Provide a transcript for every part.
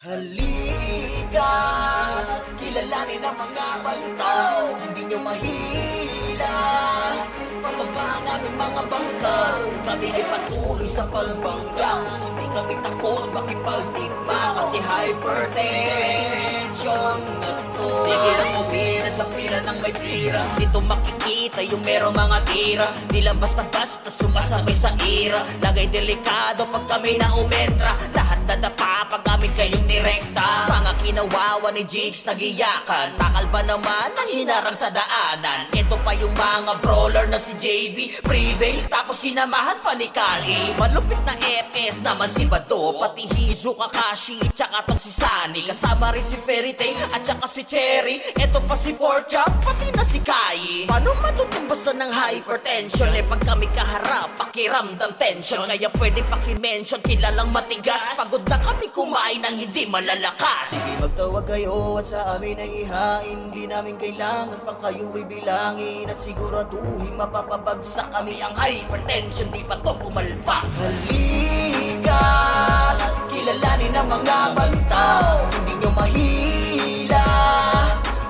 Halika, kilalanin ang mga banta. Hindi nyo mahila pababa ang aming mga bangka. Kami ay patuloy sa pagbangga. Hindi kami takot makipagdigma, kasi hypertension na to. Sige lang umira sa pila ng may pira. Dito makikita yung merong mga tira. Di lang basta-basta sumasabay sa ira. Lagay delikado pag kami na umentra. Lahat dadapa pag amin kayong nirekta. Mga kinawawa ni Jigs nagiyakan. Takal ba naman ang hinarang sa daanan? Ito pa yung mga brawler na si JB Prevail, tapos sinamahan pa ni Kali. Malupit na FS naman si Bado, pati Hizo, Kakashi, tsaka tong si Sunny. Kasama rin si Fairy Tail at tsaka si Cherry. Ito pa si Forcha, pati na si Kai. Paano matutumbasan ng hypertension? Pag kami kaharap, pakiramdam tension. Kaya pwede pakimension, kilalang matigas. Pagod na kami kumain ng hindi malalakas. Sige magtawag kayo at sa amin ay ihain. Di namin kailangan pang kayo ay bilangin. At siguraduhin mapapabagsak kami ang hypertension. Di pa to pumalpak. Halika, kilalanin ang mga banta. Hindi nyo mahila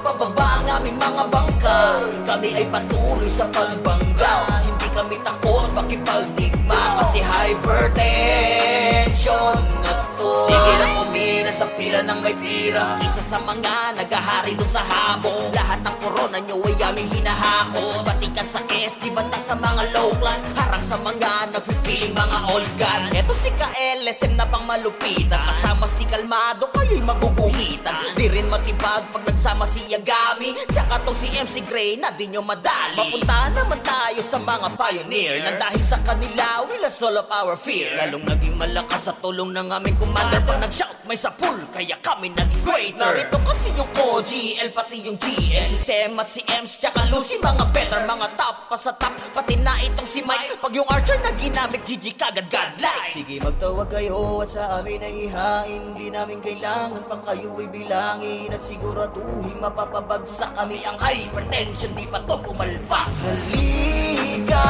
pababa ang aming mga bangka. Kami ay patuloy sa pagbangga. Hindi kami takot makipagdigma, kasi hypertension na to. Sige lang umira sa pila ng may pira. Isa sa mga naghahari dun sa habong. Lahat ng korona nyo ay aming hinahakot. Batikan sa SD, banta sa mga low class. Harang sa mga nagfe-feeling mga old gods. Eto si ka-LSM na pang malupitan. Kasama si Kalmado, kayo'y maguguhitan. Di rin matibag pag nagsama si Yagami. Tsaka to si MC Gray na di nyo madali. Mapunta naman tayo sa mga pioneer. Nang dahil sa kanila, we lost all of our fear. Lalong naging malakas sa tulong ng aming commander. Pag nag-shout may sapul, kaya kami naging greater. Narito kasi yung OGL, pati yung GS, si Sem at si Ems, tsaka Lucy. Mga better, mga top pa sa top. Pati na itong si Mike. Pag yung Archer na ginamit, GG kagad godlike. Sige magtawag kayo at sa amin ay ihain. Di namin kailangan pang kayo ay bilangin. At siguraduhin mapapabagsak kami ang hypertension. Di pa to pumalpak. Halika,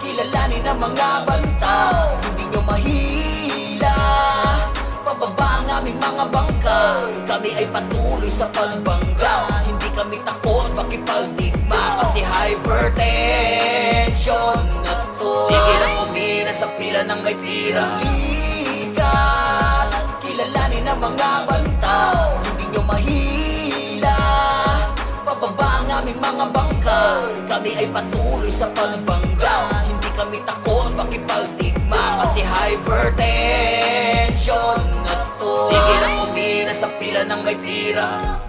kilalanin ang mga banta. Hindi nyo mahila pababa ang aming mga bangka. Kami ay patuloy sa pagbangga. Hindi kami takot makipagdigma, kasi hypertension na to. Sige lang umira sa pila ng may pira. Halika, kilalanin ang mga banta. Hindi nyo mahila pababa ang aming mga bangka. Kami ay patuloy sa pagbangga. Hindi kami takot makipagdigma, kasi hypertension na to. Sige lang umira sa pila ng may pira.